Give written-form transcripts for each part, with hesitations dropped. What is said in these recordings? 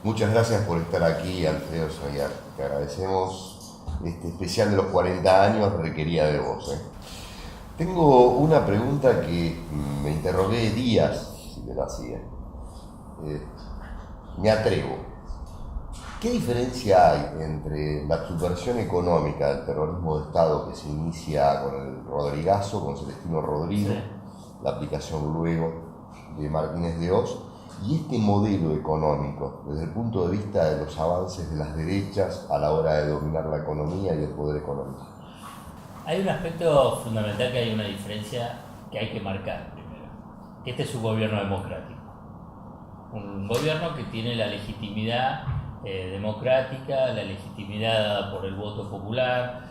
Muchas gracias por estar aquí, Alfredo Sayar. Te agradecemos. Este especial de los 40 años requería de vos. Tengo una pregunta que me interrogué días si te la hacía. Eh, Me atrevo. ¿Qué diferencia hay entre la subversión económica del terrorismo de Estado que se inicia con el Rodrigazo, con Celestino Rodrigo, Sí. la aplicación luego de Martínez de Oz, y este modelo económico desde el punto de vista de los avances de las derechas a la hora de dominar la economía y el poder económico? Hay un aspecto fundamental que hay una diferencia que hay que marcar primero. Que este es un gobierno democrático. Un gobierno que tiene la legitimidad democrática, la legitimidad dada por el voto popular.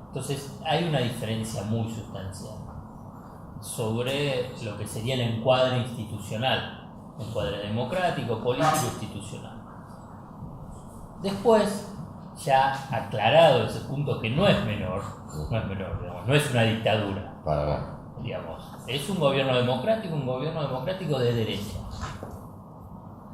Entonces hay una diferencia muy sustancial sobre lo que sería el encuadre institucional, encuadre democrático, político, institucional. Después, ya aclarado ese punto que no es menor, digamos, no es una dictadura, Para nada. digamos, es un gobierno democrático de derecha.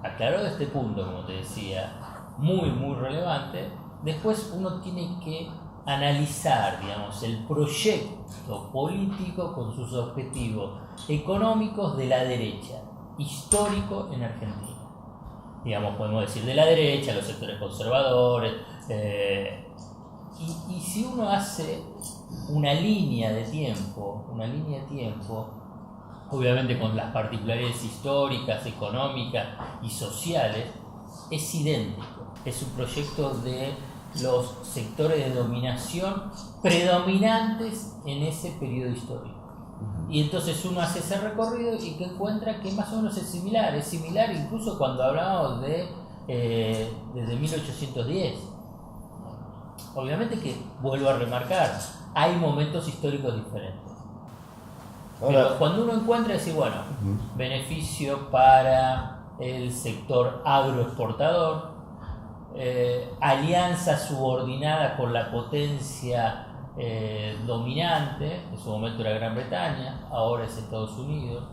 Aclarado este punto, como te decía, muy relevante, después uno tiene que analizar, digamos, el proyecto político con sus objetivos económicos de la derecha, histórico en Argentina. Digamos, podemos decir de la derecha, los sectores conservadores, y si uno hace una línea de tiempo, obviamente con las particularidades históricas, económicas y sociales, es idéntico. Es un proyecto de los sectores de dominación predominantes en ese periodo histórico. Y entonces uno hace ese recorrido y que encuentra que más o menos es similar incluso cuando hablamos de desde 1810. Obviamente que, vuelvo a remarcar, hay momentos históricos diferentes. Ahora, Pero cuando uno encuentra, decir, bueno, beneficio para el sector agroexportador, alianza subordinada con la potencia dominante, en su momento era Gran Bretaña, ahora es Estados Unidos,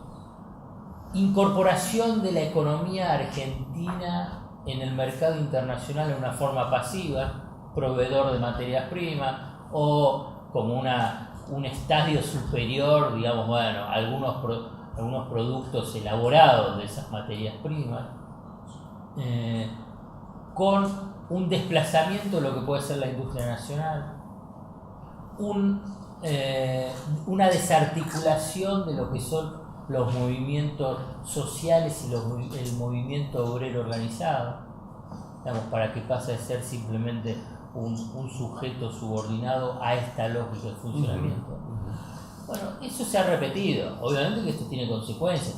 incorporación de la economía argentina en el mercado internacional en una forma pasiva, proveedor de materias primas o como un estadio superior, digamos, bueno, algunos productos elaborados de esas materias primas, con un desplazamiento de lo que puede ser la industria nacional, una desarticulación de lo que son los movimientos sociales y el movimiento obrero organizado, digamos, para que pase a ser simplemente un sujeto subordinado a esta lógica de funcionamiento. Bueno, eso se ha repetido. Obviamente que esto tiene consecuencias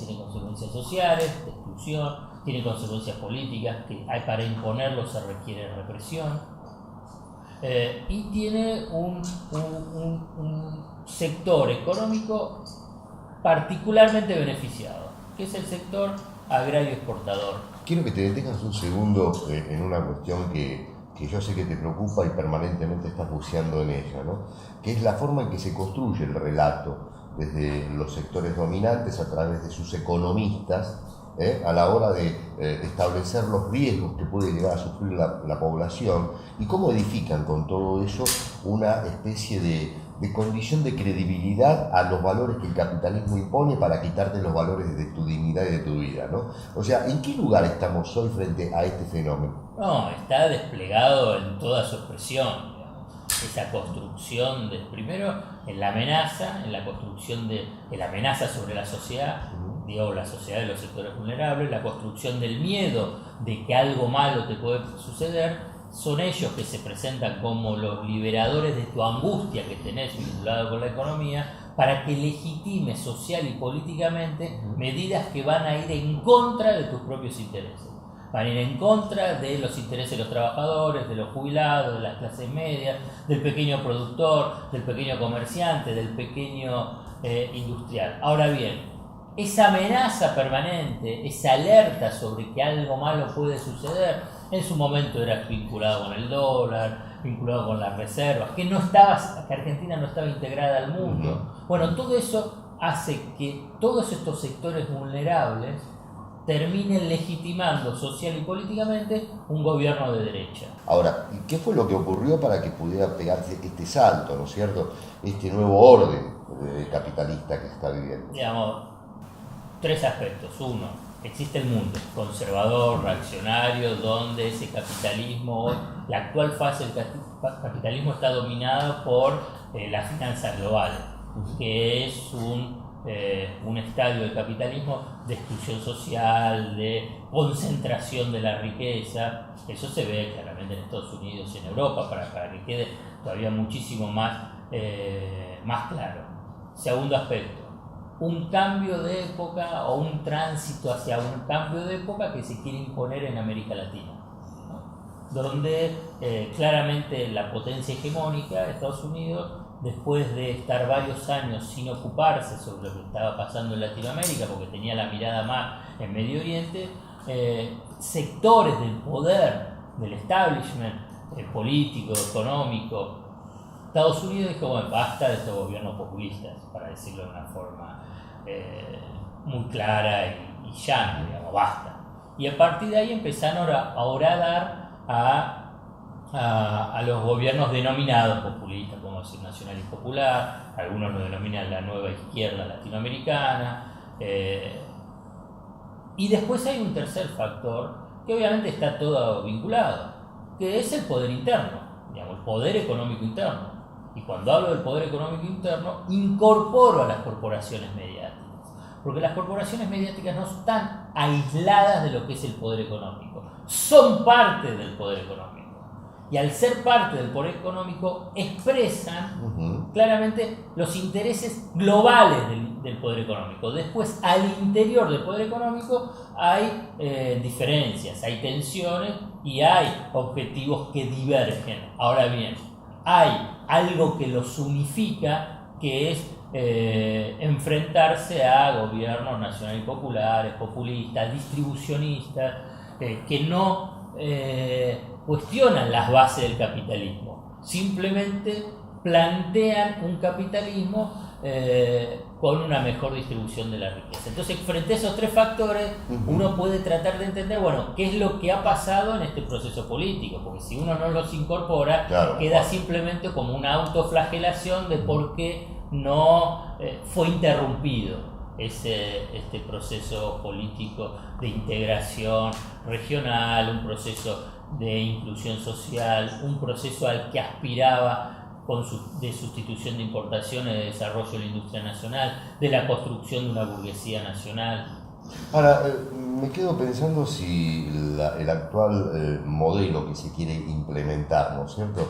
sociales, de exclusión, tiene consecuencias políticas, que para imponerlo se requiere represión, y tiene un sector económico particularmente beneficiado, que es el sector agrario exportador. quiero que te detengas un segundo en una cuestión que yo sé que te preocupa y permanentemente estás buceando en ella, ¿no? Que es la forma en que se construye el relato desde los sectores dominantes a través de sus economistas, a la hora de establecer los riesgos que puede llegar a sufrir la población y cómo edifican con todo eso una especie de condición de credibilidad a los valores que el capitalismo impone para quitarte los valores de tu dignidad y de tu vida, ¿no? O sea, ¿en qué lugar estamos hoy frente a este fenómeno? No, está desplegado en toda su expresión, digamos. Esa construcción primero en la amenaza, en la construcción de la amenaza sobre la sociedad, digo, la sociedad de los sectores vulnerables, la construcción del miedo de que algo malo te puede suceder. Son ellos que se presentan como los liberadores de tu angustia que tenés vinculado con la economía, para que legitime social y políticamente medidas que van a ir en contra de tus propios intereses. Van a ir en contra de los intereses de los trabajadores, de los jubilados, de las clases medias, del pequeño productor, del pequeño comerciante, del pequeño industrial. Ahora bien, esa amenaza permanente, esa alerta sobre que algo malo puede suceder, en su momento era vinculado con el dólar, vinculado con las reservas, que Argentina no estaba integrada al mundo. Bueno, todo eso hace que todos estos sectores vulnerables terminen legitimando social y políticamente un gobierno de derecha. Ahora, ¿y qué fue lo que ocurrió para que pudiera pegarse este salto, ¿no es cierto? Este nuevo orden capitalista que se está viviendo. Digamos, tres aspectos. Uno, existe el mundo conservador, reaccionario, donde ese capitalismo, la actual fase del capitalismo está dominada por las finanzas globales, que es un estadio del capitalismo de exclusión social, de concentración de la riqueza. Eso se ve claramente en Estados Unidos y en Europa, para que quede todavía muchísimo más claro. Segundo aspecto, un cambio de época o un tránsito hacia un cambio de época que se quiere imponer en América Latina, ¿no? Donde claramente la potencia hegemónica, Estados Unidos, después de estar varios años sin ocuparse sobre lo que estaba pasando en Latinoamérica, porque tenía la mirada más en Medio Oriente, sectores del poder, del establishment político, económico, Estados Unidos dijo, bueno, basta de estos gobiernos populistas, para decirlo de una forma muy clara y llana, digamos, basta. Y a partir de ahí empezaron a horadar a los gobiernos denominados populistas, como decir Nacional y Popular, algunos lo denominan la nueva izquierda latinoamericana, y después hay un tercer factor que obviamente está todo vinculado, que es el poder interno, digamos, el poder económico interno. Y cuando hablo del poder económico interno, incorporo a las corporaciones mediáticas, porque las corporaciones mediáticas no están aisladas de lo que es el poder económico, son parte del poder económico. Y al ser parte del poder económico, expresan claramente los intereses globales del poder económico. Después, al interior del poder económico hay diferencias, hay tensiones y hay objetivos que divergen. Ahora bien, hay algo que los unifica, que es enfrentarse a gobiernos nacionales y populares, populistas, distribucionistas, que no cuestionan las bases del capitalismo, simplemente plantean un capitalismo con una mejor distribución de la riqueza. Entonces, frente a esos tres factores, uno puede tratar de entender, bueno, qué es lo que ha pasado en este proceso político, porque si uno no los incorpora, claro, queda simplemente como una autoflagelación de por qué no fue interrumpido este proceso político de integración regional, un proceso de inclusión social, un proceso al que aspiraba de sustitución de importaciones, de desarrollo de la industria nacional, de la construcción de una burguesía nacional. Ahora, me quedo pensando si el actual modelo que se quiere implementar, ¿no es cierto?,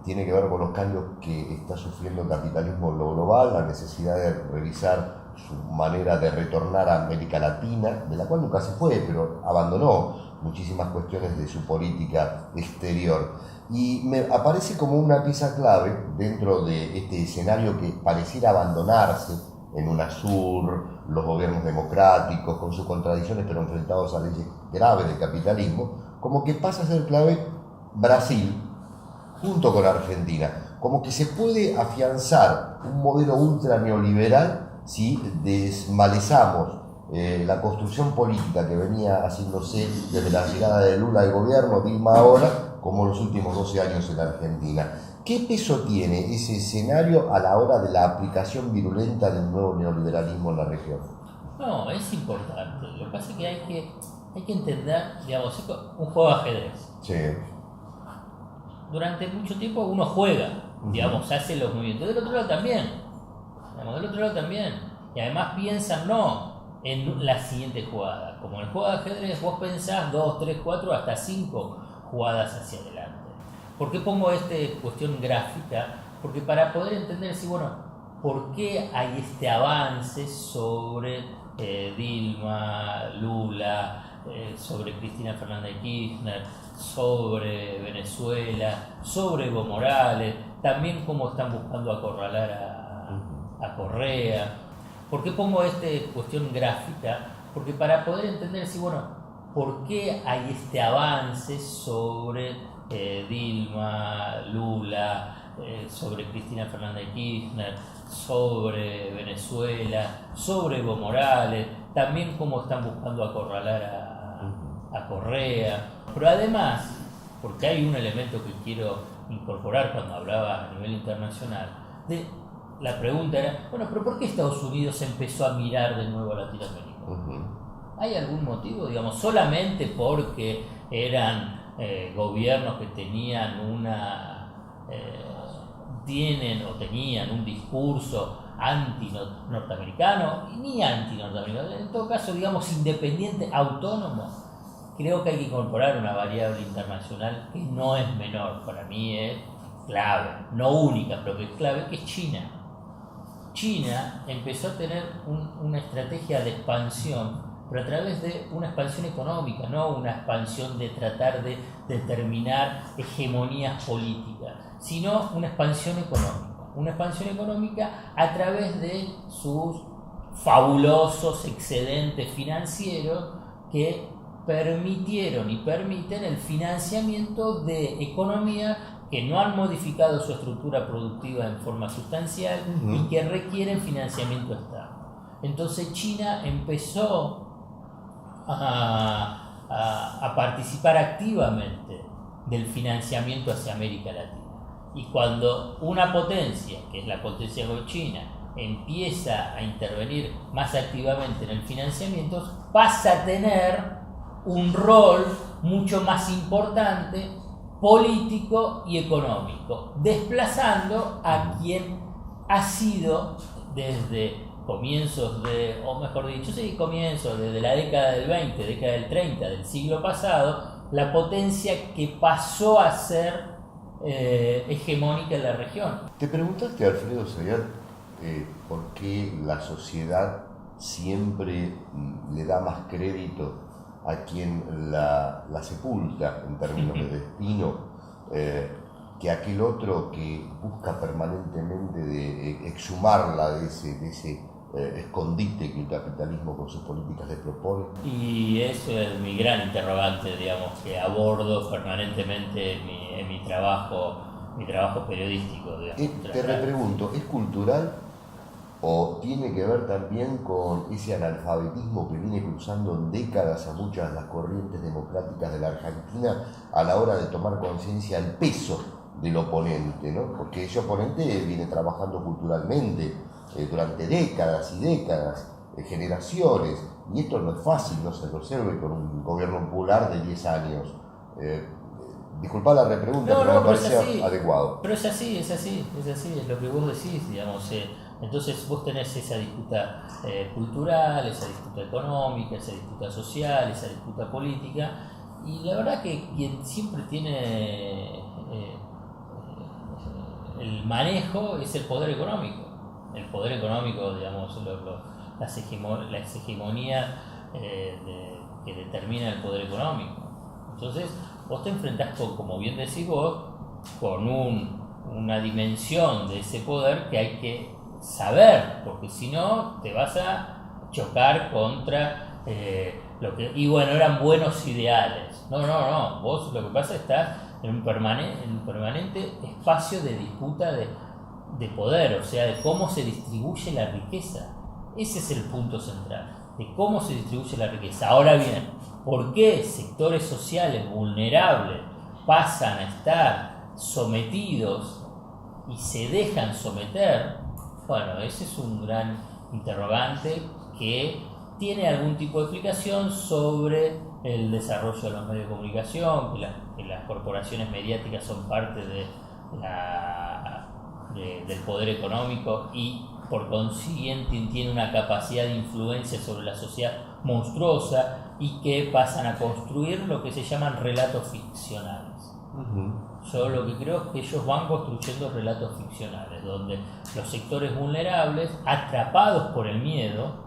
tiene que ver con los cambios que está sufriendo el capitalismo en lo global, la necesidad de revisar su manera de retornar a América Latina, de la cual nunca se fue, pero abandonó muchísimas cuestiones de su política exterior. Y me aparece como una pieza clave dentro de este escenario que pareciera abandonarse en UNASUR, los gobiernos democráticos, con sus contradicciones, pero enfrentados a leyes graves del capitalismo, como que pasa a ser clave Brasil, junto con Argentina. Como que se puede afianzar un modelo ultra neoliberal si desmalezamos la construcción política que venía haciéndose desde la llegada de Lula al gobierno, Dilma ahora, como los últimos 12 años en Argentina. ¿Qué peso tiene ese escenario a la hora de la aplicación virulenta del nuevo neoliberalismo en la región? No, es importante. Lo que pasa es que hay que entender, digamos, un juego de ajedrez. Sí. Durante mucho tiempo uno juega, digamos, hace los movimientos. Del otro lado también. Y además piensan, no en la siguiente jugada. Como en el juego de ajedrez vos pensás 2, 3, 4, hasta 5 jugadas hacia adelante. ¿Por qué pongo esta cuestión gráfica? Porque para poder entender, si bueno, ¿por qué hay este avance sobre Dilma, Lula, sobre Cristina Fernández de Kirchner, sobre Venezuela, sobre Evo Morales, también cómo están buscando acorralar a Correa? ¿Por qué pongo esta cuestión gráfica? Porque para poder entender, si bueno, ¿por qué hay este avance sobre Dilma, Lula, sobre Cristina Fernández de Kirchner, sobre Venezuela, sobre Evo Morales, también cómo están buscando acorralar a Correa. Pero además, porque hay un elemento que quiero incorporar cuando hablaba a nivel internacional, la pregunta era, bueno, pero ¿por qué Estados Unidos empezó a mirar de nuevo a Latinoamérica? ¿Hay algún motivo? Digamos, solamente porque eran gobiernos que tenían tenían un discurso anti-norteamericano, ni anti-norteamericano, en todo caso, digamos, independiente, autónomo. Creo que hay que incorporar una variable internacional que no es menor, para mí es clave, no única, pero que es clave, que es China. China empezó a tener una estrategia de expansión, pero a través de una expansión económica, no una expansión de tratar de determinar hegemonías políticas, sino una expansión económica. Una expansión económica a través de sus fabulosos excedentes financieros que permitieron y permiten el financiamiento de economías que no han modificado su estructura productiva en forma sustancial y que requieren financiamiento externo. Entonces China empezó a participar activamente del financiamiento hacia América Latina. Y cuando una potencia, que es la potencia de China, empieza a intervenir más activamente en el financiamiento, pasa a tener un rol mucho más importante político y económico, desplazando a quien ha sido desde comienzos desde la década del 20, década del 30 del siglo pasado, la potencia que pasó a ser hegemónica en la región. ¿Te preguntaste, Alfredo Zayat, por qué la sociedad siempre le da más crédito a quien la sepulta en términos de destino que aquel otro que busca permanentemente de exhumarla de ese escondite que el capitalismo con sus políticas le propone? Y eso es mi gran interrogante, digamos, que abordo permanentemente en mi trabajo periodístico. Digamos, te repregunto, ¿es cultural o tiene que ver también con ese analfabetismo que viene cruzando en décadas a muchas de las corrientes democráticas de la Argentina a la hora de tomar conciencia del peso del oponente, ¿no? Porque ese oponente viene trabajando culturalmente durante décadas y décadas, generaciones, y esto no es fácil, no se resuelve con un gobierno popular de 10 años. Disculpa la repregunta, pero me parece adecuado. Pero es así, es lo que vos decís, digamos. Entonces vos tenés esa disputa cultural, esa disputa económica, esa disputa social, esa disputa política, y la verdad que quien siempre tiene el manejo es el poder económico. El poder económico, digamos, las hegemonías que determina el poder económico. Entonces, vos te enfrentás como bien decís vos, con una dimensión de ese poder que hay que saber, porque si no te vas a chocar contra eran buenos ideales. No, vos lo que pasa es que estás en un permanente espacio de disputa de poder, o sea, de cómo se distribuye la riqueza. Ese es el punto central, de cómo se distribuye la riqueza. Ahora bien, ¿por qué sectores sociales vulnerables pasan a estar sometidos y se dejan someter? Bueno, ese es un gran interrogante que tiene algún tipo de explicación sobre el desarrollo de los medios de comunicación, que las corporaciones mediáticas son parte del poder económico y por consiguiente tiene una capacidad de influencia sobre la sociedad monstruosa y que pasan a construir lo que se llaman relatos ficcionales. Yo lo que creo es que ellos van construyendo relatos ficcionales donde los sectores vulnerables, atrapados por el miedo,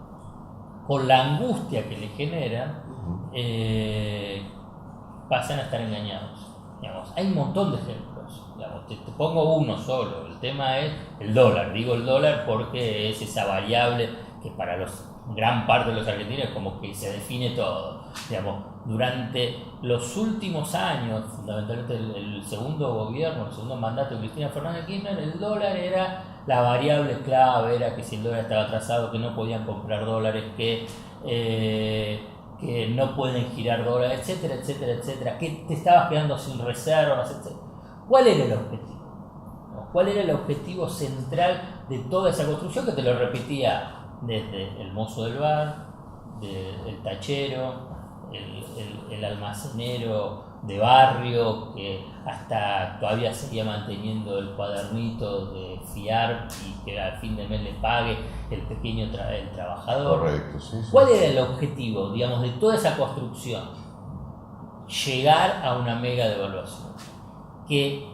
con la angustia que les generan, pasan a estar engañados. Digamos, hay un montón de ejemplos. Digamos, te pongo uno solo. El tema es el dólar. Digo el dólar porque es esa variable que para gran parte de los argentinos es como que se define todo. Digamos, durante los últimos años, fundamentalmente el segundo gobierno, el segundo mandato de Cristina Fernández de Kirchner, el dólar era la variable clave, era que si el dólar estaba atrasado, que no podían comprar dólares, que que no pueden girar dólares, etcétera, etcétera, etcétera, que te estabas quedando sin reservas, etcétera. ¿Cuál era el objetivo? ¿Cuál era el objetivo central de toda esa construcción que te lo repetía desde el mozo del bar, el tachero, el almacenero de barrio, que hasta todavía seguía manteniendo el cuadernito de fiar y que al fin de mes le pague el pequeño el trabajador? Correcto, sí, sí. ¿Cuál era el objetivo, digamos, de toda esa construcción? Llegar a una mega devaluación. Que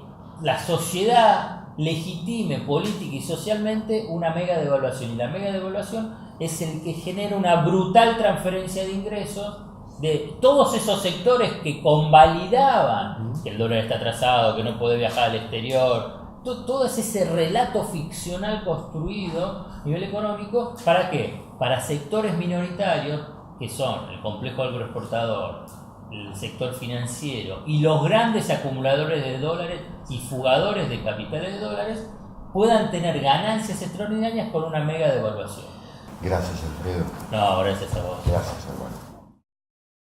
la sociedad legitime política y socialmente una mega devaluación. Y la mega devaluación es el que genera una brutal transferencia de ingresos de todos esos sectores que convalidaban que el dólar está atrasado, que no puede viajar al exterior, todo ese relato ficcional construido a nivel económico. ¿Para qué? Para sectores minoritarios que son el complejo agroexportador, el sector financiero y los grandes acumuladores de dólares y fugadores de capitales de dólares puedan tener ganancias extraordinarias con una mega devaluación. Gracias, Alfredo. No, gracias a vos. Gracias, hermano.